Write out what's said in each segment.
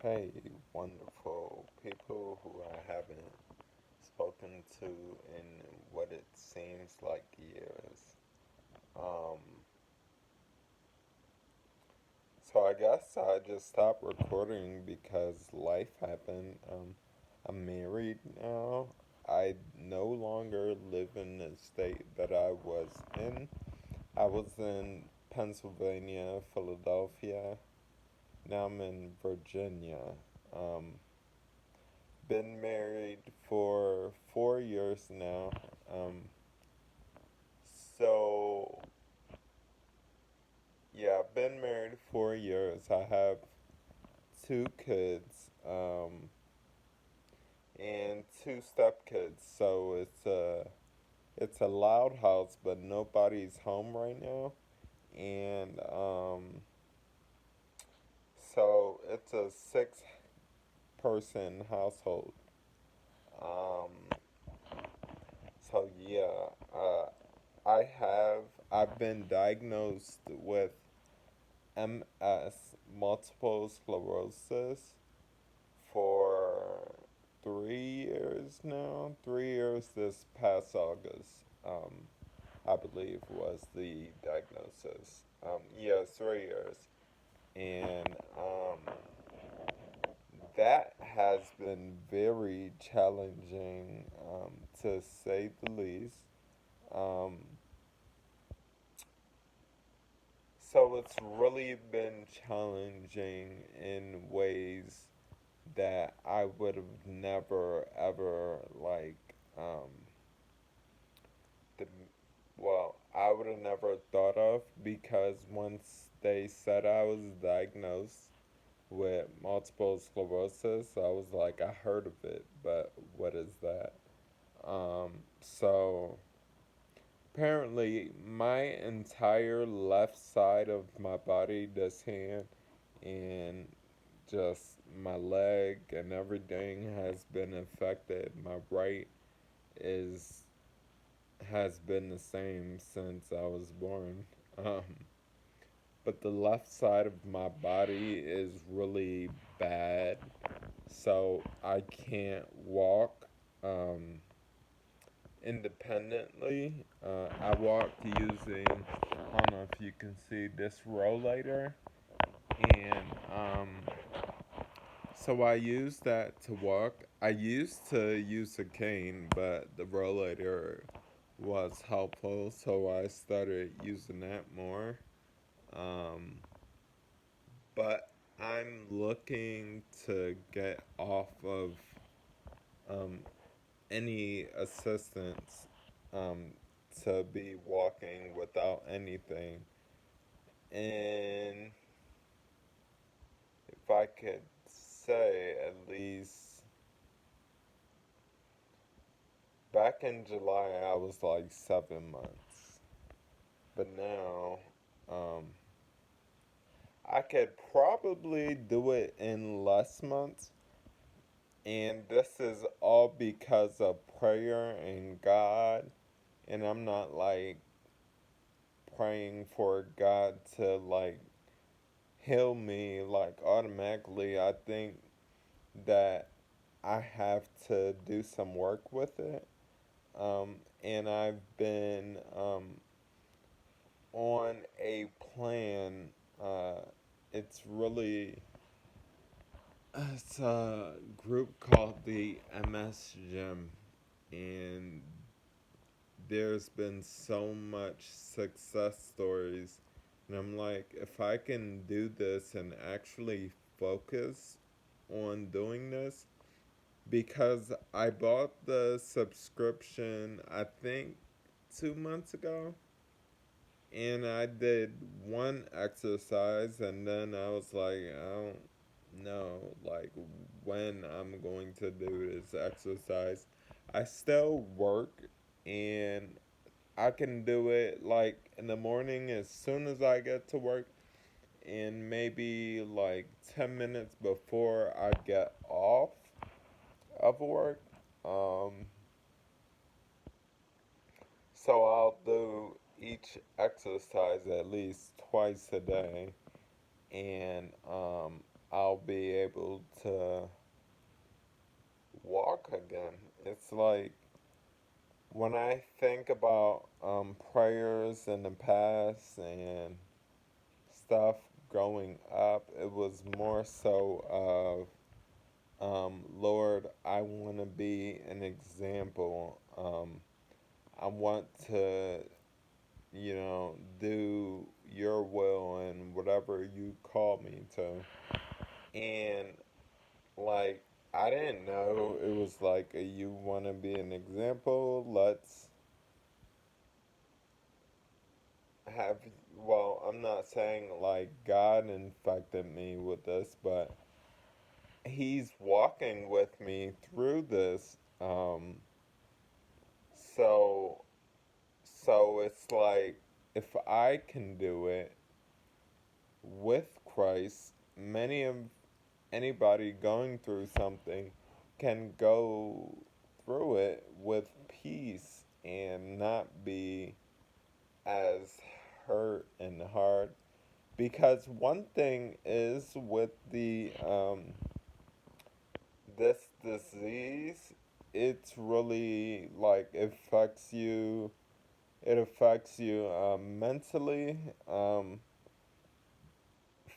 Hey, wonderful people who I haven't spoken to in what it seems like years. Um, so I guess I just stopped recording because life happened. I'm married now. I no longer live in the state that I was in. I was in Pennsylvania, Philadelphia. Now I'm in Virginia. Um, Been married for 4 years now. Um, so, yeah, I've been married 4 years. I have two kids and two stepkids. So it's a loud house, but nobody's home right now. And so it's a six-person household. Um, so yeah, I have I've been diagnosed with MS, multiple sclerosis, for 3 years now. 3 years this past August, I believe, was the diagnosis. Yeah, 3 years. And that has been very challenging, to say the least. Um, so it's really been challenging in ways that I would have never ever um the I would have never thought of, because once they said I was diagnosed with multiple sclerosis, I was like, I heard of it, but what is that? So apparently my entire left side of my body, this hand and just my leg and everything, has been affected. My right is has been the same since I was born. Um, but the left side of my body is really bad, so I can't walk um, independently. I walk using, I don't know if you can see this rollator, and so I use that to walk. I used to use a cane, but the rollator was helpful, so I started using that more. Um, but I'm looking to get off of um, any assistance, um, to be walking without anything. And if I could say, at least back in July, I was like 7 months. But now, um, I could probably do it in less months. And this is all because of prayer and God. And I'm not like praying for God to like heal me like automatically. I think that I have to do some work with it. And I've been on a plan. Uh, it's really it's a group called the MS Gym, and there's been so much success stories, and I'm like, if I can do this and actually focus on doing this, because I bought the subscription, I think 2 months ago, and I did one exercise, and then I was like, I don't know, like, when I'm going to do this exercise. I still work, and I can do it like in the morning as soon as I get to work, and maybe like 10 minutes before I get off of work. Um, so I'll do each exercise at least twice a day, and I'll I'll be able to walk again. It's like when I think about prayers in the past and stuff growing up, it was more so Lord, I want to be an example. I want to, do your will and whatever you call me to. And, like, I didn't know it was like you want to be an example. Let's have, well, I'm not saying like God infected me with this, but He's walking with me through this. So So it's like if I can do it with Christ, many of anybody going through something can go through it with peace and not be as hurt and hard. Because one thing is with the this disease, it's really like it affects you mentally,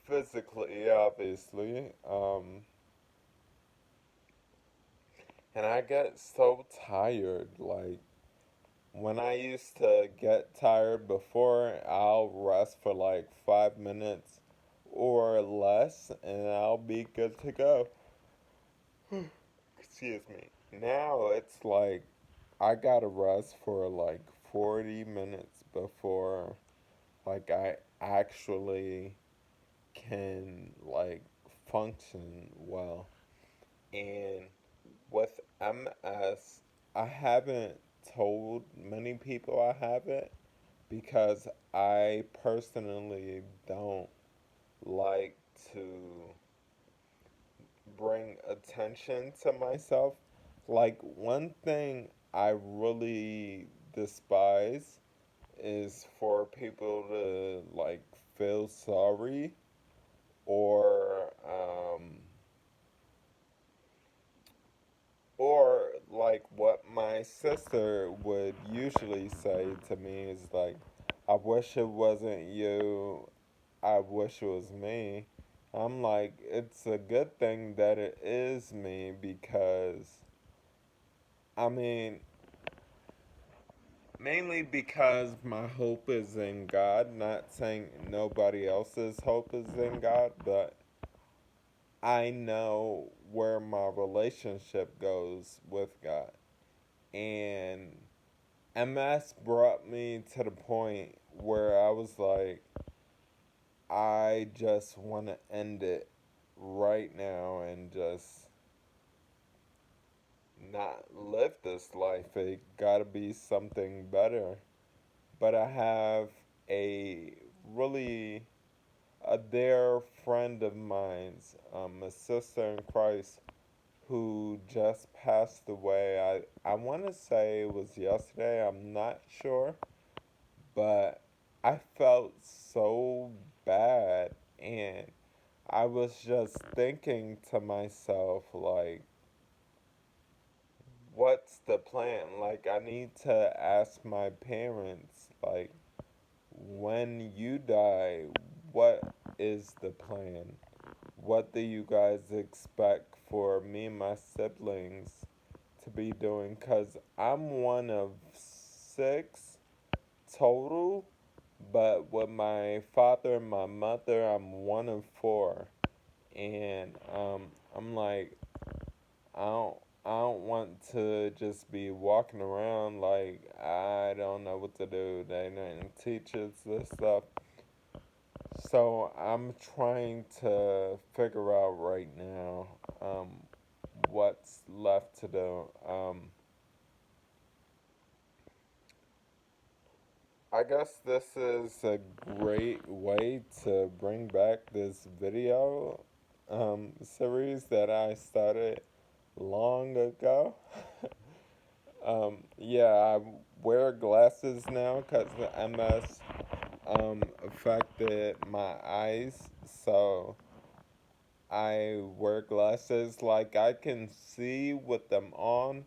physically, obviously. And I get so tired. Like, when I used to get tired before, I'll rest for like 5 minutes or less, and I'll be good to go. Excuse me. Now it's like I gotta rest for like 40 minutes before, like, I actually can like function well. And with MS, I haven't told many people I have it because I personally don't like to bring attention to myself. Like, one thing I really despise is for people to like feel sorry or or like what my sister would usually say to me is like, I wish it wasn't you, I wish it was me. I'm like, it's a good thing that it is me because, I mean, mainly because my hope is in God, not saying nobody else's hope is in God, but I know where my relationship goes with God. And MS brought me to the point where I was like, I just want to end it right now and just not live this life. It gotta be something better. But I have a really a dear friend of mine's, a sister in Christ, who just passed away. I want to say it was yesterday, I'm not sure. But I felt so bad, and I was just thinking to myself, like, what's the plan? Like, I need to ask my parents, like, when you die, what is the plan? What do you guys expect for me and my siblings to be doing? Because I'm one of six total, but with my father and my mother, I'm one of four. And I'm like, I don't, I don't want to just be walking around like I don't know what to do. They didn't teach us this stuff. So I'm trying to figure out right now what's left to do. I guess this is a great way to bring back this video series that I started long ago. Yeah, I wear glasses now because the MS affected my eyes. So I wear glasses, like I can see with them on,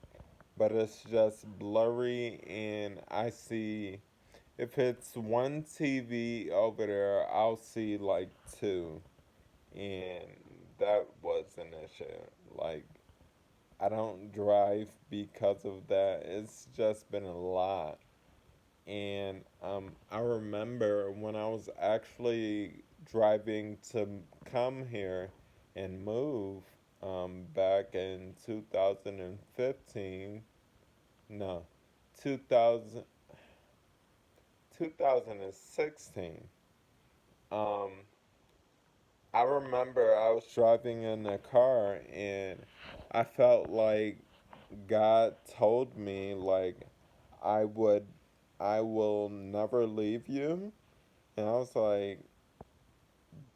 but it's just blurry, and I see if it's one TV over there, I'll see like two, and that was an issue. Like, I don't drive because of that. It's just been a lot. And I remember when I was actually driving to come here and move back in 2015, no, 2000, 2016. Um, I remember I was driving in the car and I felt like God told me like I would I will never leave you. And I was like,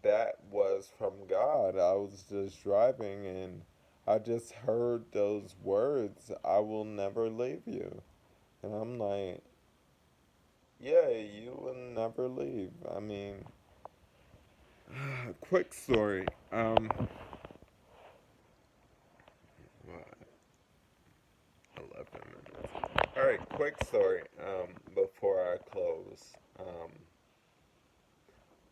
that was from God. I was just driving and I just heard those words, I will never leave you. And I'm like, yeah, you will never leave. I mean, quick story. What, 11 minutes. All right, quick story. Before I close.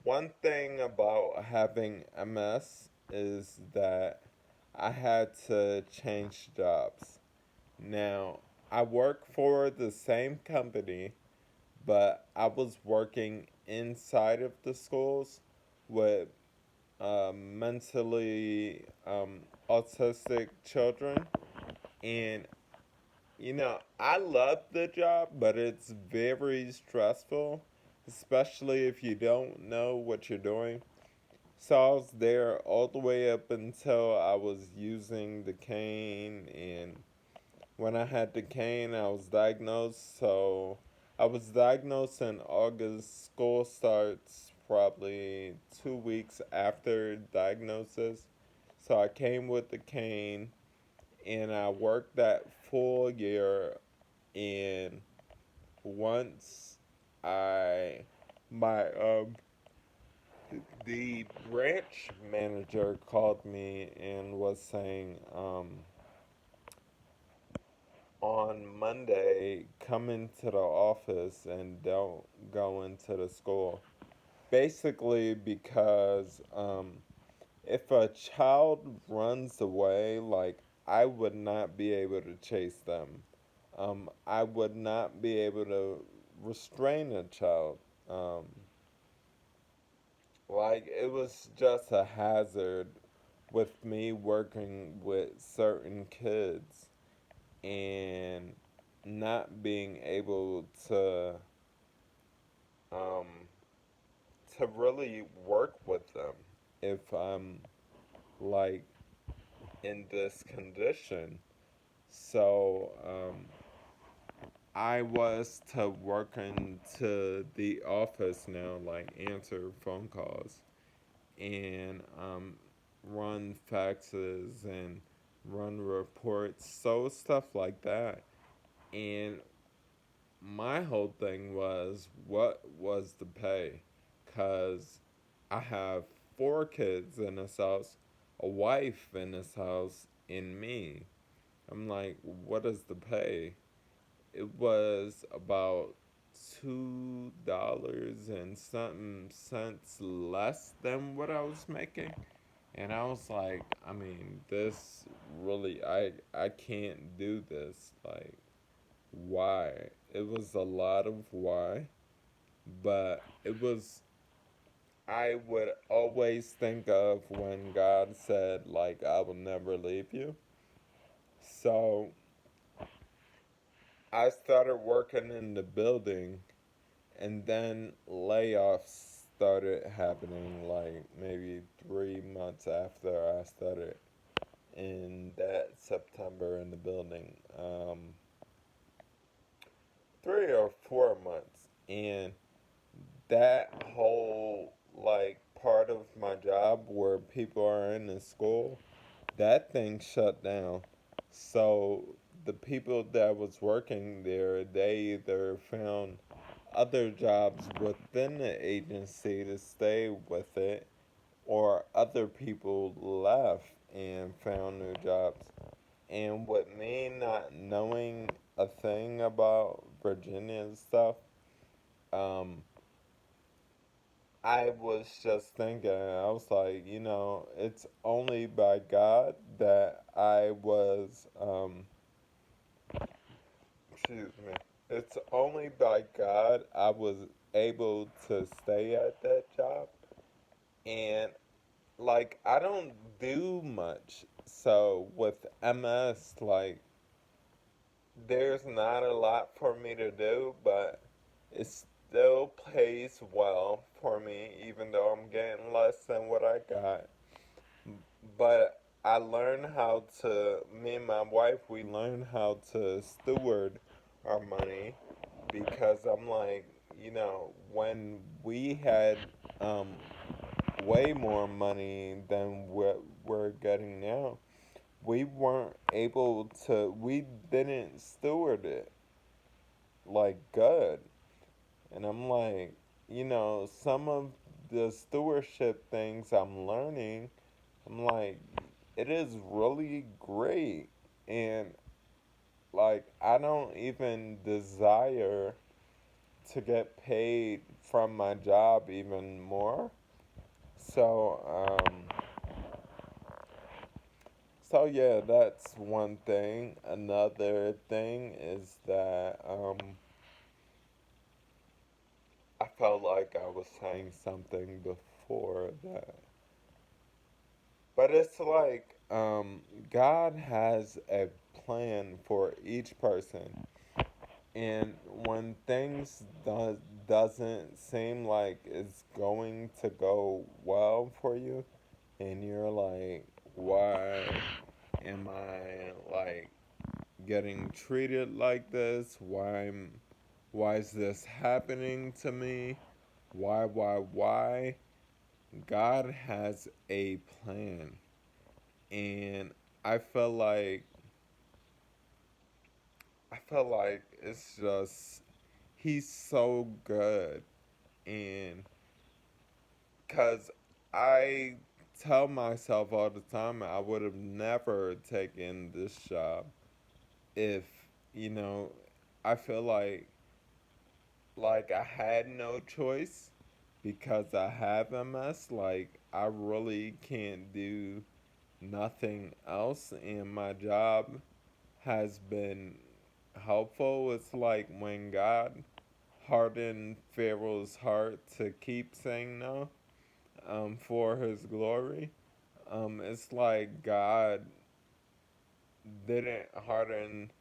One thing about having MS is that I had to change jobs. Now, I work for the same company, but I was working inside of the schools with mentally autistic children. And, I love the job, but it's very stressful, especially if you don't know what you're doing. So I was there all the way up until I was using the cane, and when I had the cane, I was diagnosed. So I was diagnosed in August. School starts probably 2 weeks after diagnosis. So I came with the cane, and I worked that full year. And once I my the branch manager called me and was saying, on Monday, come into the office and don't go into the school. Basically, because if a child runs away, like, I would not be able to chase them. I would not be able to restrain a child. Um, like, it was just a hazard with me working with certain kids and not being able um, to really work with them if I'm like in this condition. So I was to work into the office now, like answer phone calls and run faxes and run reports, so stuff like that. And my whole thing was, what was the pay? Because I have four kids in this house, a wife in this house, and me. I'm like, what is the pay? It was about $2 and something cents less than what I was making. And I was like, I mean, this really, I can't do this. Like, why? It was a lot of why, but it was, I would always think of when God said, like, I will never leave you. So I started working in the building, and then layoffs started happening, like maybe 3 months after I started in that September in the building. 3 or 4 months. And that whole like part of my job where people are in the school, that thing shut down. So the people that was working there, they either found other jobs within the agency to stay with it, or other people left and found new jobs. And with me not knowing a thing about Virginia and stuff, um, I was just thinking, I was like, it's only by God that I was, excuse me, it's only by God I was able to stay at that job. And, like, I don't do much. So, with MS, like, there's not a lot for me to do, but it still pays well for me, even though I'm getting less than what I got. But I learned how to, me and my wife, we learned how to steward our money because I'm like, when we had um, way more money than what we're getting now, we weren't able to, we didn't steward it like good. And I'm like, some of the stewardship things I'm learning, I'm like, it is really great. And like, I don't even desire to get paid from my job even more. So, so yeah, that's one thing. Another thing is that I felt like I was saying something before that. But it's like God has a plan for each person. And when things doesn't seem like it's going to go well for you, and you're like, why am I like getting treated like this? Why is this happening to me? Why? God has a plan. And I felt like it's just he's so good. And cuz I tell myself all the time I would have never taken this job if, you know, I feel like I had no choice because I have MS. Like I really can't do nothing else, and my job has been helpful. It's like when God hardened Pharaoh's heart to keep saying no, for his glory. It's like God didn't harden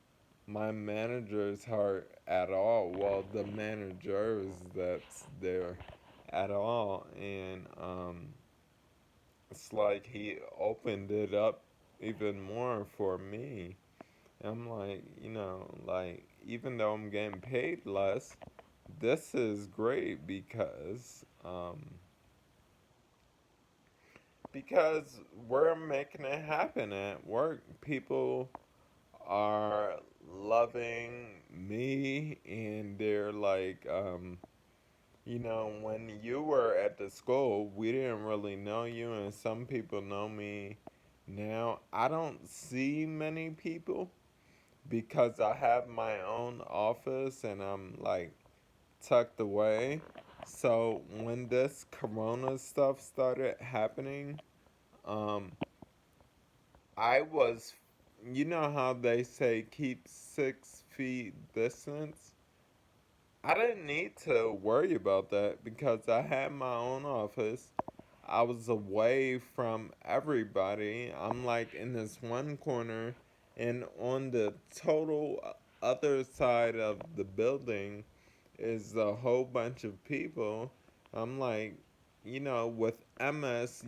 my manager's heart at all. Well, the managers that's there at all. And it's like he opened it up even more for me. I'm like, like, even though I'm getting paid less, this is great because we're making it happen at work. People are loving me, and they're like, when you were at the school, we didn't really know you, and some people know me now. I don't see many people because I have my own office and I'm like tucked away. So when this corona stuff started happening, um, I was, how they say keep 6 feet distance? I didn't need to worry about that because I had my own office. I was away from everybody. I'm like in this one corner, and on the total other side of the building is a whole bunch of people. I'm like, with MS,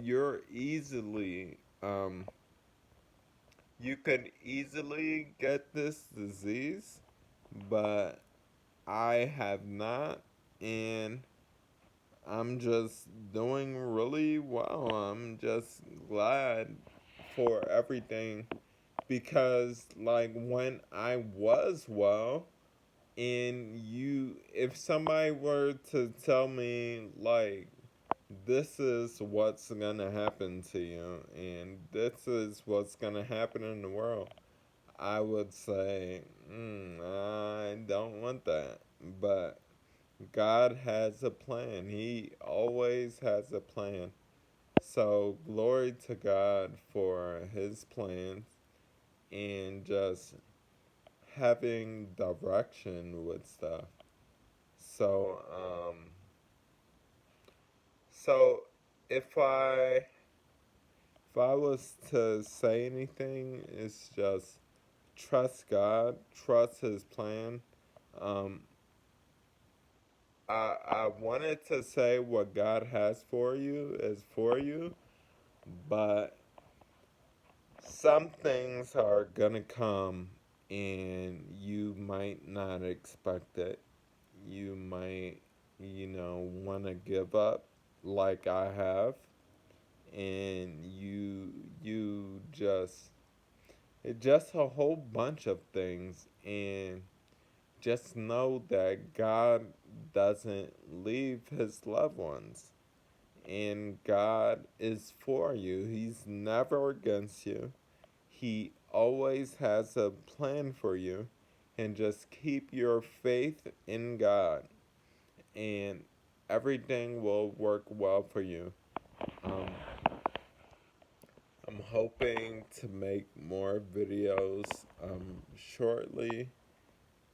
you could easily get this disease, but I have not, and I'm just doing really well. I'm just glad for everything because, like, when I was well, and if somebody were to tell me, like, this is what's gonna happen to you, and this is what's gonna happen in the world, I would say, I don't want that. But God has a plan. He always has a plan. So, glory to God for His plans and just having direction with stuff. So, so if I if I was to say anything, it's just trust God, trust His plan. Um, I wanted to say what God has for you is for you, but some things are gonna come and you might not expect it. You might, want to give up like I have, and you just it's just a whole bunch of things, and just know that God doesn't leave his loved ones, and God is for you. He's never against you. He always has a plan for you, and just keep your faith in God, and everything will work well for you. Um, I'm hoping to make more videos shortly,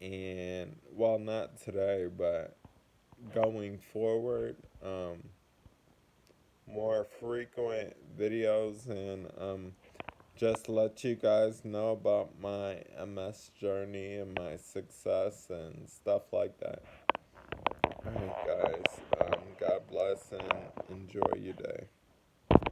and well, not today, but going forward, more frequent videos, and just let you guys know about my MS journey and my success and stuff like that. Alright, guys, God bless and enjoy your day.